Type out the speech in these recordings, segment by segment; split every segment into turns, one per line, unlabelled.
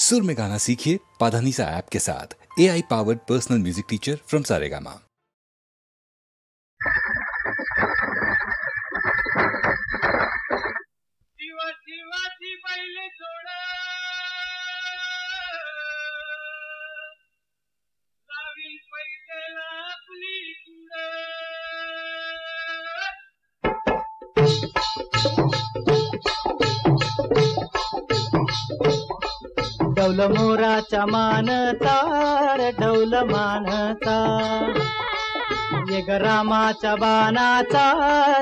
सुर में गाना सीखिए पाधानीसा ऐप के साथ। AI powered personal music teacher from Saregama.
डौल मोराच्या मानता रे डौल मानता, ये ग रामाच्या बाणाचा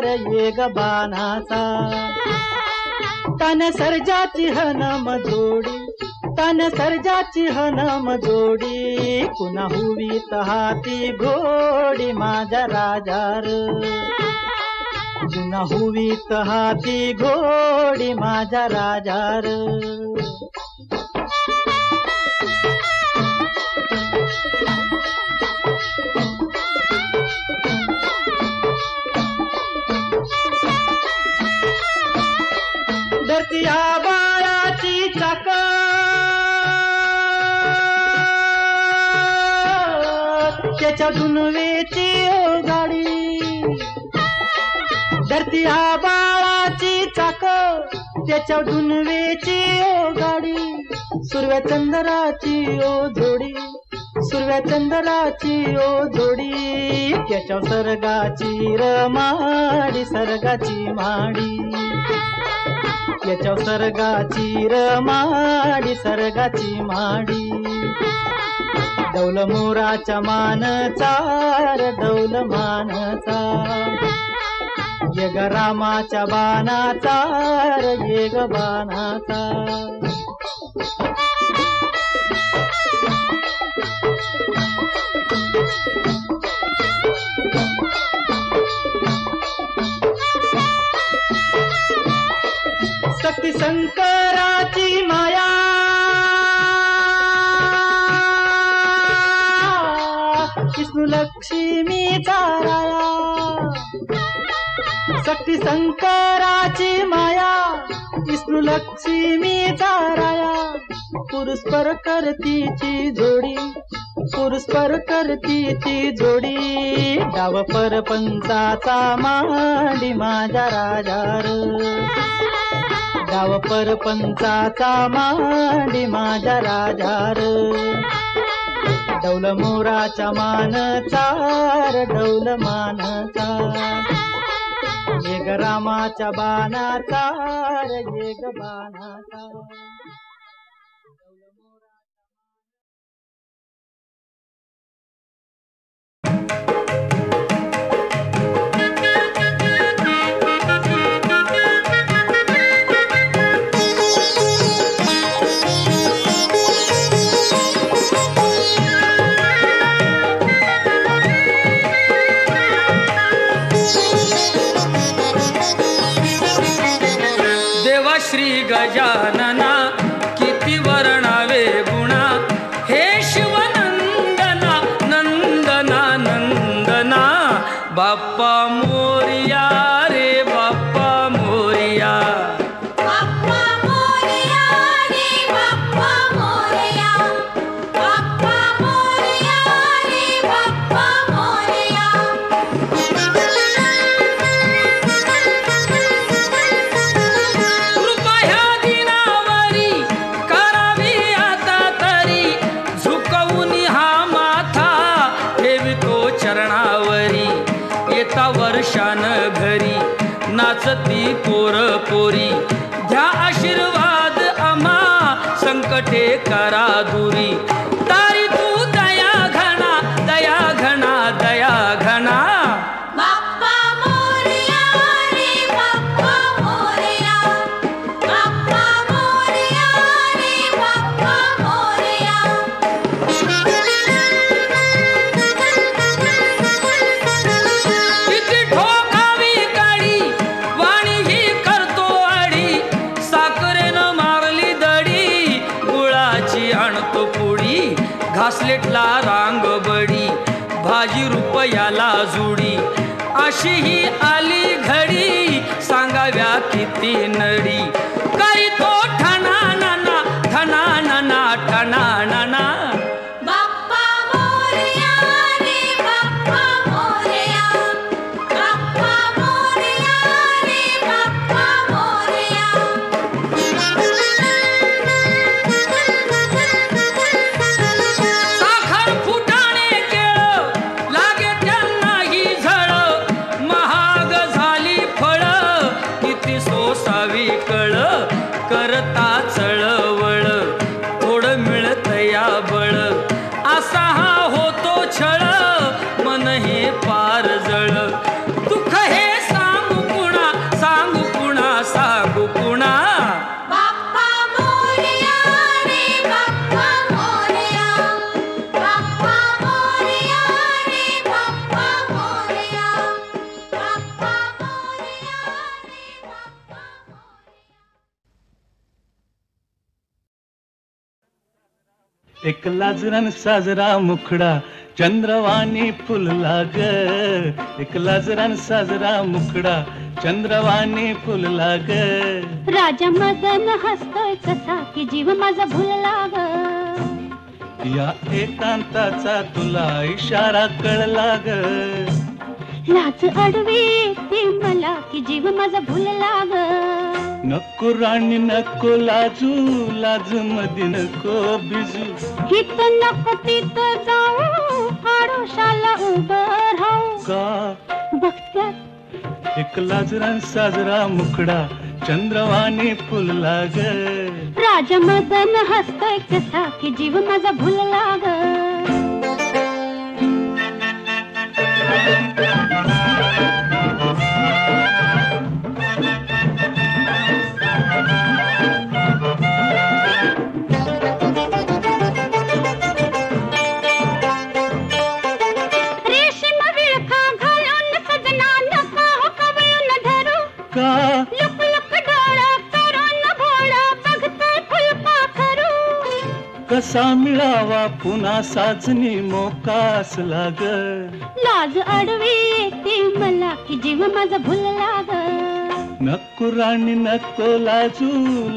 रे ये ग बाणाचा, तन सर्जाची हनम जोडी, तन सर्जाची हनम जोडी, पुन्हा हुवीत हाती घोडी माझ्या राजार, पुन्हा हुवीत हाती घोडी माझ्या राजार. धरती आबाळाची चाक, त्याच्या दुनवेची ओ गाडी, धरती आबाळाची चाक, त्याच्या दुनवेची ओ गाडी, सुरव्या चंद्राची ओ जोडी, सुरव्या चंद्राची ओ जोडी, त्याच्या सर्गाची रमाडी, सर्गाची माडी, त्याच्या सर्गाची रमाडी, सर्गाची माडी. डौल मोराच्या मानचा रे डौल मानचा, ये ग रामाच्या बाणाचा रे ये ग बाणाचा. शक्ती शंकराची माया, विष्णू लक्ष्मीचा राया, शक्ती शंकराची माया, विष्णू लक्ष्मीचा राया, पुरुषपर करतीची जोडी, पुरुषपर करतीची जोडी, डाव परपंचाचा मांडी माझ्या राजार, डाव परपंचाचा मांडी माझ्या राजार. डौल मोराच्या मानचा रे डौल मानचा, ये ग रामाच्या बाणाचा रे ये ग बाणाचा.
श्री गजानना किती वर्णावे गुणा, हे शिवनंदना नंदना नंदना, बाप्पा मोरिया रे बाप्पा मोरिया,
बाप्पा मोरिया रे बाप्पा मोरिया, बाप्पा मोरिया रे बाप्पा मोरिया.
वर्षान घरी नाचती पोर पोरी, द्या आशीर्वाद आम्हा संकटे करा दुरी, तारी तू दया घना दया घना दया घना.
बाप्पा मोरिया रे बाप्पा मोरिया, बाप्पा मोरिया रे बाप्पा मोरिया.
घासलेटला रांग बडी, भाजी रुपयाला जुडी, अशी ही आली घडी, सांगाव्या किती नडी, करी तो ठना नाना ठना नाना
एक लाजरान साजरा मुखडा चंद्रवाणी फुलला ग. एक लाजरान साजरा मुखडा चंद्रवाणी फुलला ग.
राजा मदन हसतोय कसा की जीव माझा भुलला ग.
या एकांताचा तुला इशारा कळला ग.
लाज अडवी ती मला की जीव माझा भुलला ग.
नको राणी नको लाजू लाज मध्ये नको भिजू.
हित नको तिथं जाऊ आडोशाला उभं राहू.
का
बघत्यात
एक लाजरान साजरा मुखडा चंद्रवाणी फुलला ग.
राजा मदन हसतोय कसा की जीव माझा भुलला ग.
कसा मिळावा पुन्हा साजनी मोकास लाग.
लाज अडवी येते मला की जीव माझा भुलला ग.
नको राणी नको लाजू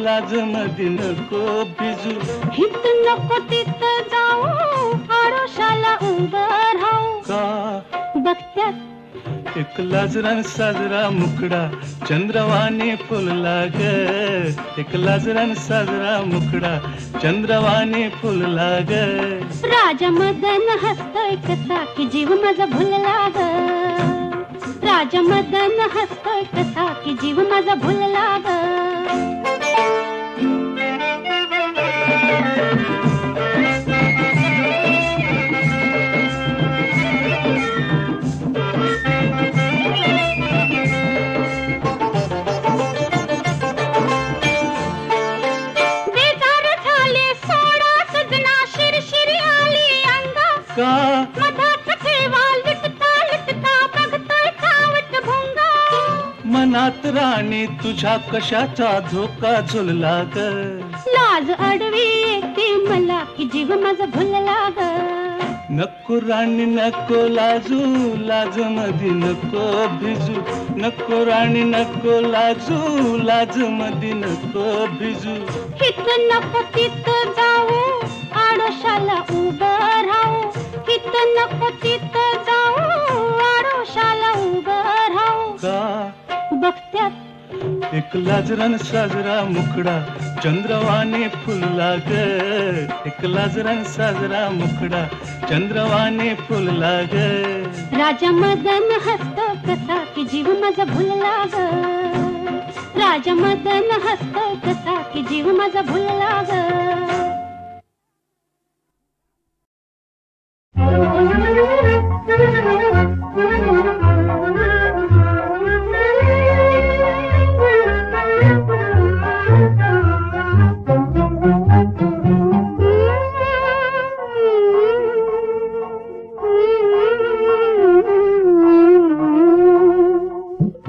लाज मध्ये नको भिजू.
हित नको तिथं जाऊ आडोशाला उभं राहू.
का
बघत्यात
एक लाजरान साजरा मुखडा चंद्रवाणी फुलला ग. एक लाजरान साजरा मुखडा चंद्रवाणी फुलला ग.
राजा मदन हसतोय कसा की जीव माझा भुलला ग. राजा मदन हसतोय कसा की जीव माझा भुलला ग.
मनात राणी तुझ्या कशाचा धोका झुलला ग.
लाज अडवी येते मला की जीव माझा भुलला ग.
नको राणी नको लाजू लाज मध्ये नको भिजू. नको राणी नको लाजू लाज मध्ये नको भिजू.
हित नको तिथं जाऊ आडोशाला उभं राहू. हित नको तिथं जाऊ आडोशाला उभं राहू.
का
बघत्यात
एक लाजरान साजरा मुखडा चंद्रवाणी फुलला ग. एक लाजरान साजरा मुखडा चंद्रवाणी फुलला ग.
राजा मदन हसतो कसा की जीव माझा भुलला ग. राजा मदन हसतो कसा की जीव माझा भुलला ग.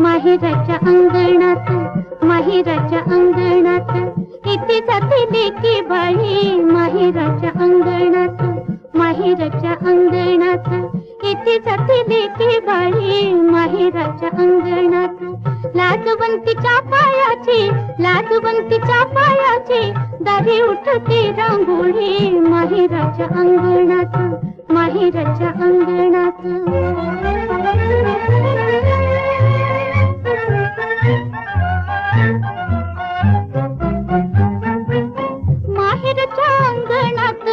माहेराच्या अंगणात माहेराच्या अंगणात इथे जाते लेकी बाई. माहेराच्या अंगणात माहेराच्या अंगणात इथे जाते लेकी बाई. माहेराच्या अंगणात लाजवंतीच्या पायाची दारी उठते रांगोळी. माहेराच्या अंगणात माहेराच्या अंगणात माहेरच्या अंगणात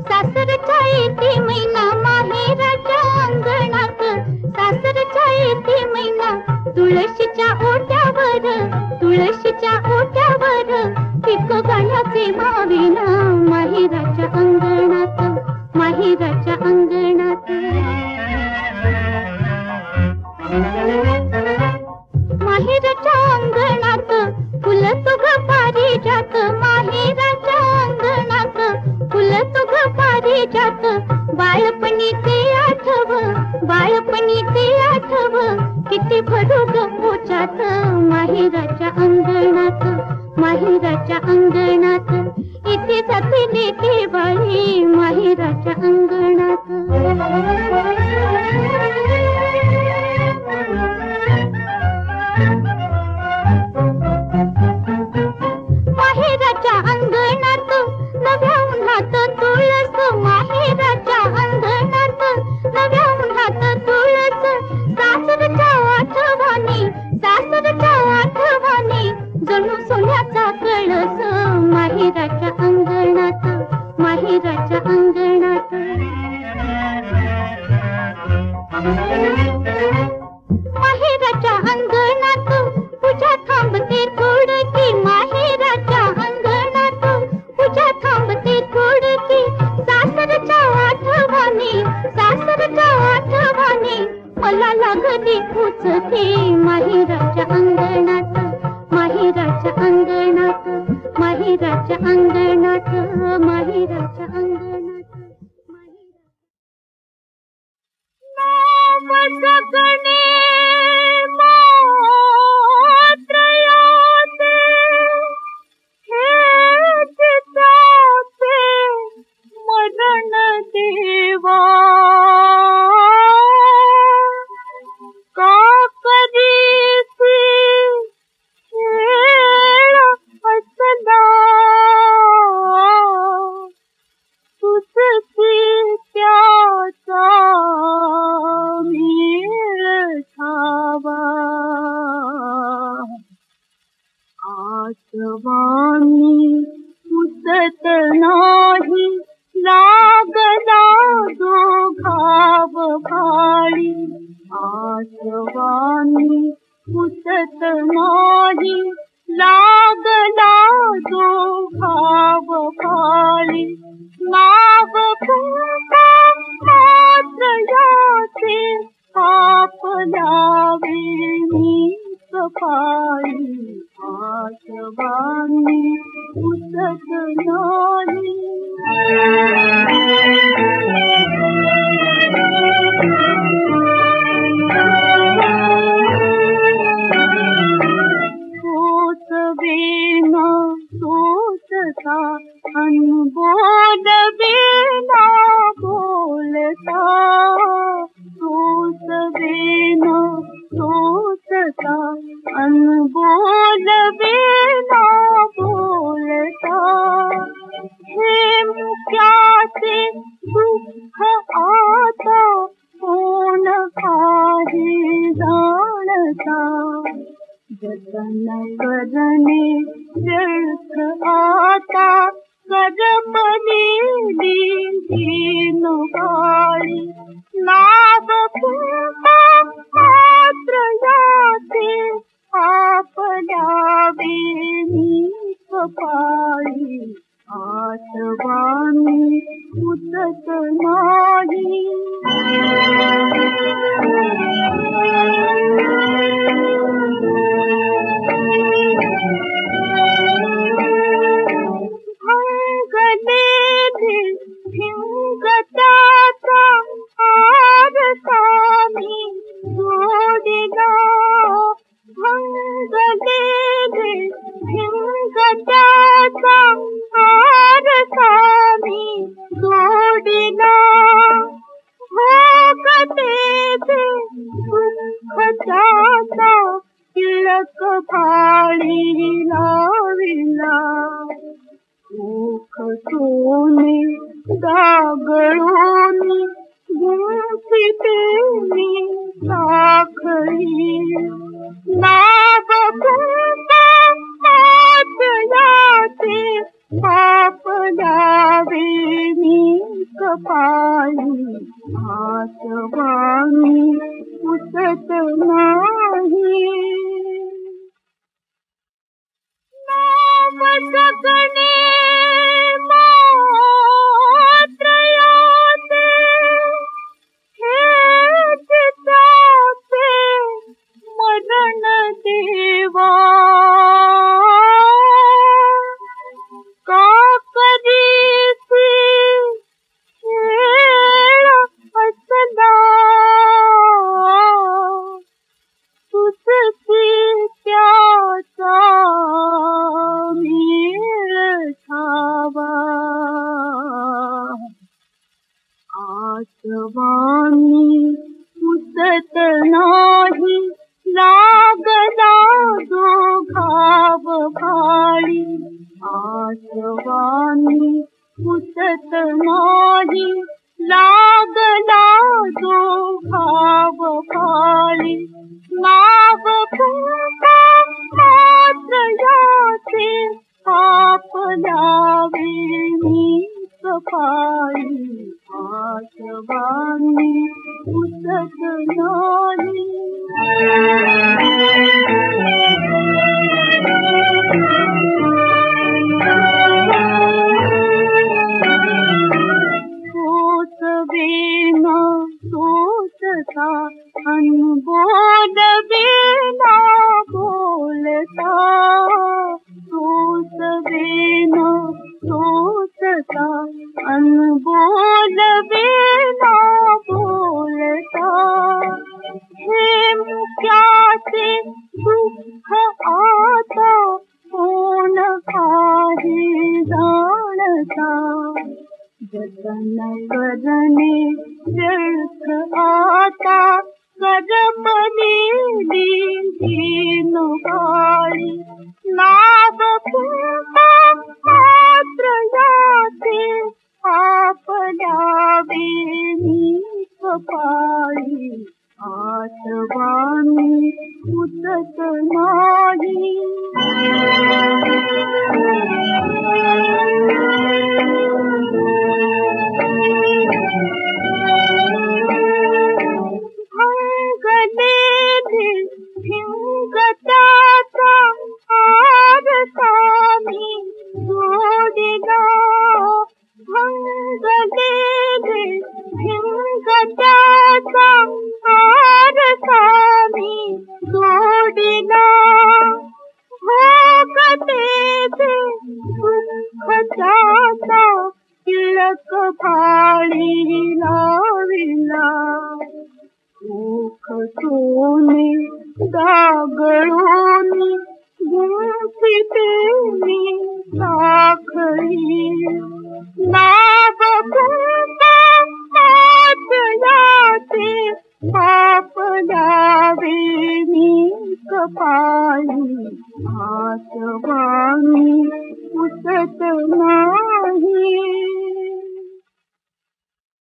सासरच्या येते मैना. माहेरच्या अंगणात सासरच्या येते मैना. तुळशीच्या ओट्यावर पिको गाण्याचे माविना. माहेराच्या अंगणात माहेराच्या अंगणात माहेराच्या अंगणात फुलं तुग पारिजात. माहेराच्या अंगणात फुलं तुग पारिजात. बाळपणी ते आठव किती भरू ग पोचात. माहेराच्या अंगणात माहेराच्या अंगणात इथे जाते लेकी बाई. माहेराच्या अंगणात. माहेराच्या अंगणात नव्या उन्हात तुळस, माहेराच्या अंगणात नव्या उन्हात तुळस. सासरच्या आठवणी, सासरच्या आठवणी जणू सोन्याचा कळस. माहेराच्या अंगणात, माहेराच्या अंगणात. माहेराच्या अंगणात पूजा थांबते थोडकी, माहेराच्या अंगणात पूजा थांबते थोडकी. सासरच्या आठवणी, सासरच्या आठवणी मला लागली उचके. माहेराच्या अंगणात, माहेराच्या अंगणात, माहेराच्या अंगणात, माहेराच्या अंगणात. नाम जगणे मात्र याते, हे चिताचे मरण देवा. का करीसी खेळ असला, तुझसी त्याचा मेळ ठावा. आठवानी पुसत नाही लागला जो घाव भाळी. आठवानी पुसत नाही लागला जो घाव भाळी. नाव पुंता मात्र याचे आपल्यावे मी कपाळी. आठवानी पुसत नाही. सोसवेना सोसता अनबोल बेना बोलता. सोसवेना सोसता अनबोल बेना बोलता. हे मुक्याचे दुःख आता कोण आहे जाणता. जतन करणे व्यर्थ आता करमलेली दीन बाळी. नाव पुंता मात्र याचे आपल्यावे मी कपाळी. आठवानी पुसत नाही. भंगलेले भिंगताचा आरसा मी जोडिला. भंगलेले भिंगताचा आरसा मी जोडिला. भोगतेचे दुःख जाता तिलक भाळी लाविला. मुख सोने दागळोनी गुंफिते मी साखळी. नाव पुंता मात्र याचे आपल्यावे मी कपाळी. आठवानी पुसत नाही. नाम जगणे मात्र याते, हे चिताचे मरण देवा. का करीसी खेळ असला, तुझसी त्याचा मेळ आठवानी पुसत नाही लागला जो घाव भाळी आठवानी पुसत नाही लागला जो घाव भाळी नाव पुन्हा मात्र याचे आपल्यावे मी कपाळी आठवानी पुसत नाही सोसवेना सोसता अनबोल बेना बोलता सोसवेना सोसता अनबोल बेना बोलता हे मुक्याचे दुःख आता कोण काही जाणता जतन करणे व्यर्थ आता करमलेली दीन बाळी नाव पुन्हा मात्र याचे आपल्यावे मी कपाळी आठवानी पुसत नाही भंगलेले भिंगताचा आरसामी जोडिला भंगलेले भिंगताचा आरसामी जोडिला भोगतेचे दुःखाचा तिलक भाळी लाविला सोने दागळोनी गुंफिते मी साखळी नाव पुन्हा याचे आपल्यावे मी कपाळी आठवानी पुसत नाही